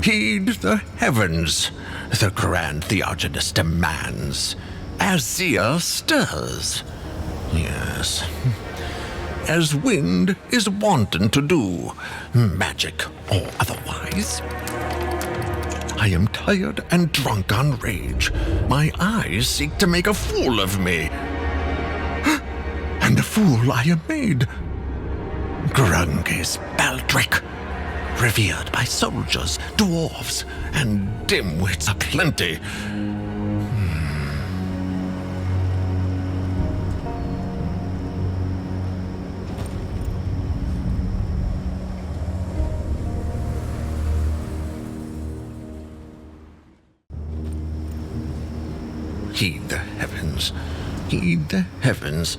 Heed the heavens, the grand Theogenes demands. Azir stirs. Yes, as wind is wanton to do, magic or otherwise. I am tired and drunk on rage. My eyes seek to make a fool of me. And a fool I am made. Grungis Baldric, revered by soldiers, dwarves, and dimwits aplenty. Heed the heavens, heed the heavens,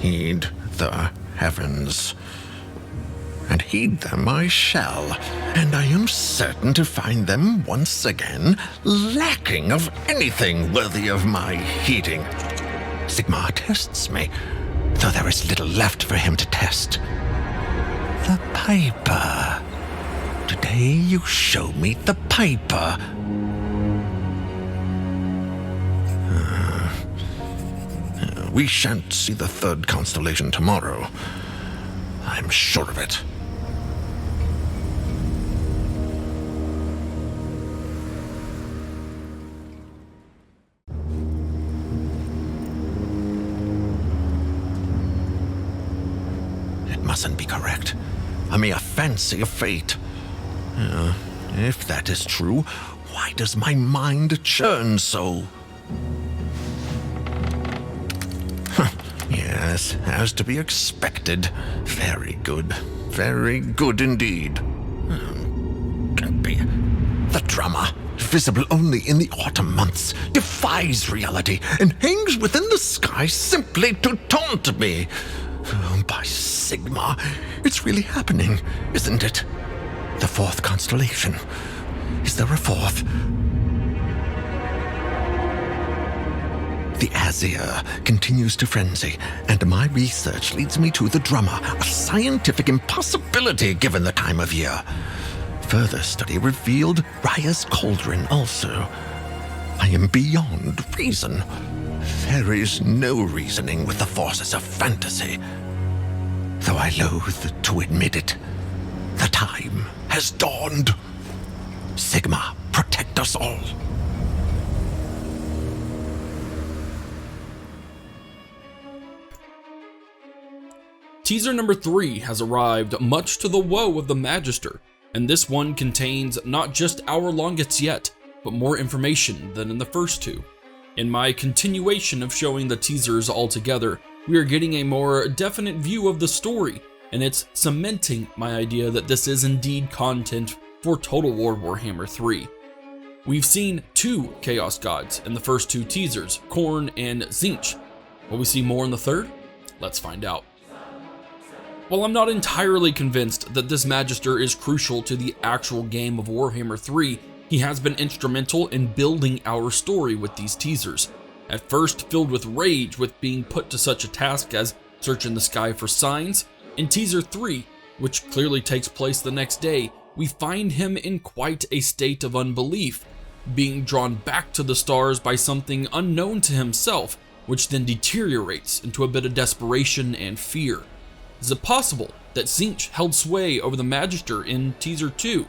heed the heavens. And heed them I shall, and I am certain to find them once again lacking of anything worthy of my heeding. Sigmar tests me, though there is little left for him to test. The Piper. Today you show me the Piper. We shan't see the third constellation tomorrow. I'm sure of it. It mustn't be correct. A mere fancy of fate. If that is true, why does my mind churn so? Yes, as to be expected. Very good indeed. Can't be. The drummer, visible only in the autumn months, defies reality and hangs within the sky simply to taunt me. By Sigmar, it's really happening, isn't it? The fourth constellation. Is there a fourth? The Azir continues to frenzy, and my research leads me to the drummer, a scientific impossibility given the time of year. Further study revealed Raya's cauldron also. I am beyond reason. There is no reasoning with the forces of fantasy. Though I loathe to admit it, the time has dawned. Sigmar, protect us all. Teaser number 3 has arrived, much to the woe of the Magister, and this one contains not just our longest yet, but more information than in the first two. In my continuation of showing the teasers all together, we are getting a more definite view of the story, and it's cementing my idea that this is indeed content for Total War Warhammer 3. We've seen 2 Chaos Gods in the first 2 teasers, Khorne and Tzeentch. Will we see more in the third? Let's find out. While I'm not entirely convinced that this Magister is crucial to the actual game of Warhammer 3, he has been instrumental in building our story with these teasers. At first filled with rage with being put to such a task as search in the sky for signs, in Teaser 3, which clearly takes place the next day, we find him in quite a state of unbelief, being drawn back to the stars by something unknown to himself, which then deteriorates into a bit of desperation and fear. Is it possible that Tzeentch held sway over the Magister in Teaser 2?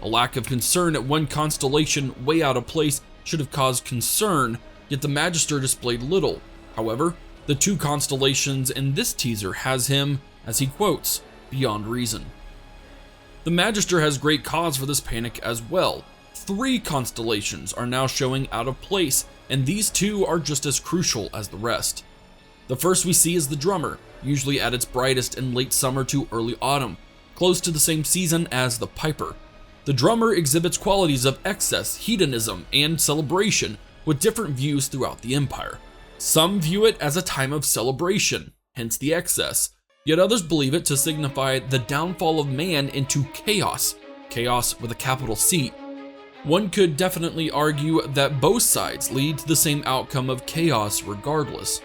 A lack of concern at one constellation way out of place should have caused concern, yet the Magister displayed little. However, the 2 constellations in this teaser has him, as he quotes, beyond reason. The Magister has great cause for this panic as well. 3 constellations are now showing out of place, and these 2 are just as crucial as the rest. The first we see is the drummer, usually at its brightest in late summer to early autumn, close to the same season as the Piper. The drummer exhibits qualities of excess, hedonism, and celebration, with different views throughout the Empire. Some view it as a time of celebration, hence the excess, yet others believe it to signify the downfall of man into chaos, chaos with a capital C. One could definitely argue that both sides lead to the same outcome of chaos regardless.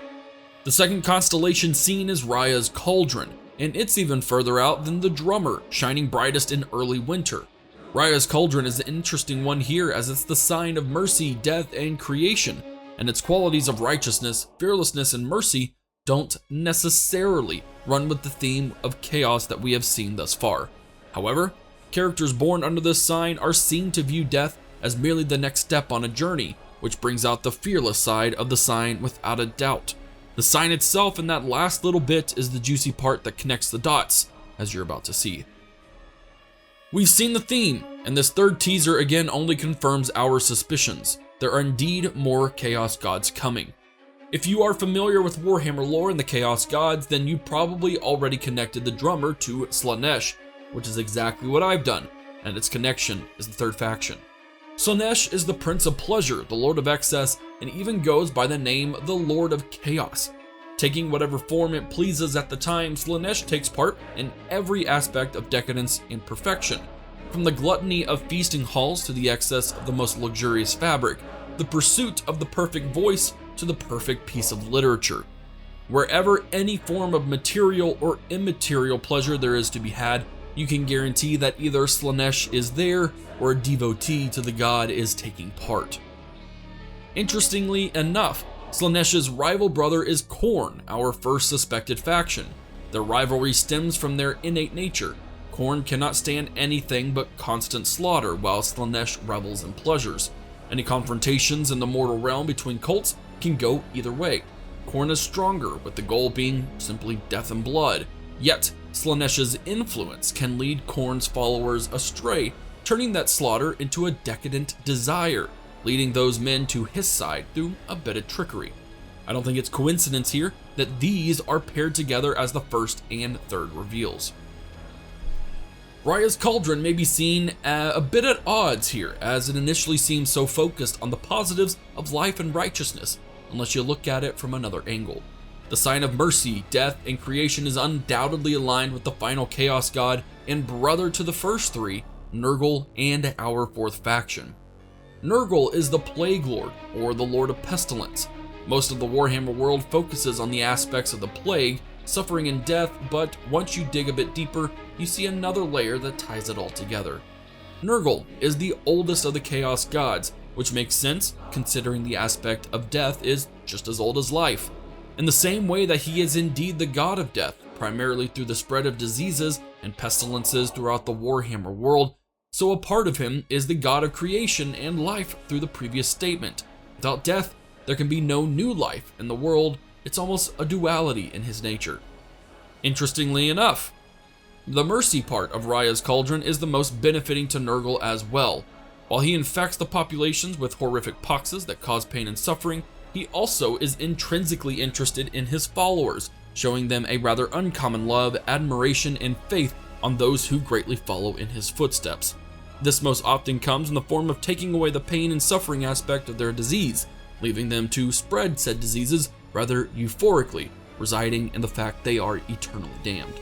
The second constellation seen is Raya's Cauldron, and it's even further out than the drummer, shining brightest in early winter. Raya's Cauldron is an interesting one here as it's the sign of mercy, death, and creation, and its qualities of righteousness, fearlessness, and mercy don't necessarily run with the theme of chaos that we have seen thus far. However, characters born under this sign are seen to view death as merely the next step on a journey, which brings out the fearless side of the sign without a doubt. The sign itself in that last little bit is the juicy part that connects the dots, as you're about to see. We've seen the theme, and this third teaser again only confirms our suspicions. There are indeed more Chaos Gods coming. If you are familiar with Warhammer lore and the Chaos Gods, then you probably already connected the drummer to Slaanesh, which is exactly what I've done, and its connection is the third faction. Slaanesh is the Prince of Pleasure, the Lord of Excess, and even goes by the name the Lord of Chaos. Taking whatever form it pleases at the time, Slaanesh takes part in every aspect of decadence and perfection, from the gluttony of feasting halls to the excess of the most luxurious fabric, the pursuit of the perfect voice to the perfect piece of literature. Wherever any form of material or immaterial pleasure there is to be had, you can guarantee that either Slaanesh is there or a devotee to the god is taking part. Interestingly enough, Slaanesh's rival brother is Khorne, our first suspected faction. Their rivalry stems from their innate nature. Khorne cannot stand anything but constant slaughter, while Slaanesh revels in pleasures. Any confrontations in the mortal realm between cults can go either way. Khorne is stronger, with the goal being simply death and blood. Yet, Slaanesh's influence can lead Khorne's followers astray, turning that slaughter into a decadent desire, leading those men to his side through a bit of trickery. I don't think it's coincidence here that these are paired together as the first and third reveals. Raya's Cauldron may be seen a bit at odds here, as it initially seems so focused on the positives of life and righteousness, unless you look at it from another angle. The sign of mercy, death, and creation is undoubtedly aligned with the final Chaos God and brother to the first three, Nurgle and our fourth faction. Nurgle is the Plague Lord, or the Lord of Pestilence. Most of the Warhammer world focuses on the aspects of the plague, suffering and death, but once you dig a bit deeper, you see another layer that ties it all together. Nurgle is the oldest of the Chaos Gods, which makes sense considering the aspect of death is just as old as life. In the same way that he is indeed the god of death, primarily through the spread of diseases and pestilences throughout the Warhammer world, so a part of him is the god of creation and life through the previous statement. Without death, there can be no new life in the world. It's almost a duality in his nature. Interestingly enough, the mercy part of Raya's Cauldron is the most benefiting to Nurgle as well. While he infects the populations with horrific poxes that cause pain and suffering, he also is intrinsically interested in his followers, showing them a rather uncommon love, admiration, and faith on those who greatly follow in his footsteps. This most often comes in the form of taking away the pain and suffering aspect of their disease, leaving them to spread said diseases rather euphorically, residing in the fact they are eternally damned.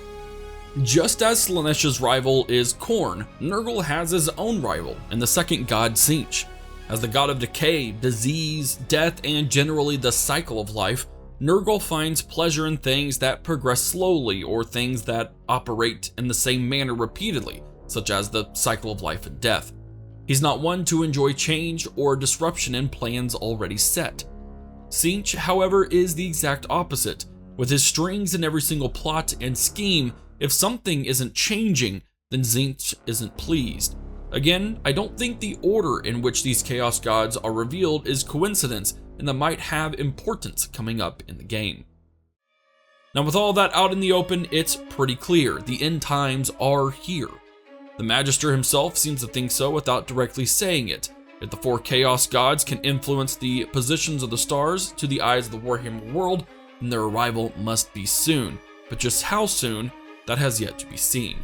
Just as Slaanesh's rival is Khorne, Nurgle has his own rival in the second god Tzeentch. As the god of decay, disease, death, and generally the cycle of life, Nurgle finds pleasure in things that progress slowly or things that operate in the same manner repeatedly, such as the cycle of life and death. He's not one to enjoy change or disruption in plans already set. Tzeentch, however, is the exact opposite. With his strings in every single plot and scheme, if something isn't changing, then Tzeentch isn't pleased. Again, I don't think the order in which these Chaos Gods are revealed is coincidence, and that might have importance coming up in the game. Now, with all that out in the open, it's pretty clear the end times are here. The Magister himself seems to think so without directly saying it. If the four Chaos Gods can influence the positions of the stars to the eyes of the Warhammer world, then their arrival must be soon. But just how soon, that has yet to be seen.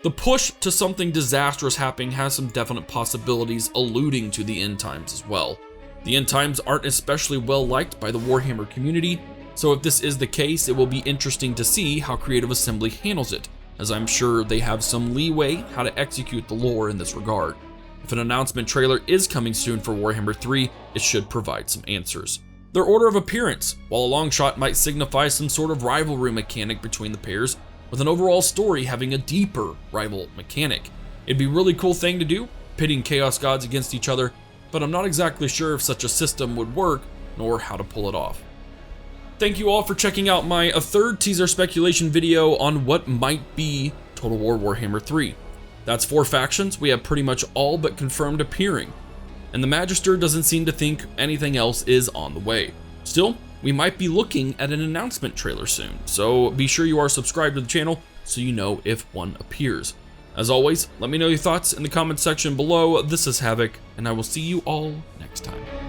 The push to something disastrous happening has some definite possibilities alluding to the end times as well. The end times aren't especially well liked by the Warhammer community, so if this is the case, it will be interesting to see how Creative Assembly handles it, as I'm sure they have some leeway how to execute the lore in this regard. If an announcement trailer is coming soon for Warhammer 3, it should provide some answers. Their order of appearance, while a long shot might signify some sort of rivalry mechanic between the pairs, with an overall story having a deeper rival mechanic. It'd be a really cool thing to do, pitting Chaos Gods against each other, but I'm not exactly sure if such a system would work, nor how to pull it off. Thank you all for checking out my third teaser speculation video on what might be Total War Warhammer 3. That's 4 factions we have pretty much all but confirmed appearing, and the Magister doesn't seem to think anything else is on the way. Still, we might be looking at an announcement trailer soon, so be sure you are subscribed to the channel so you know if one appears. As always, let me know your thoughts in the comments section below. This is Havoc, and I will see you all next time.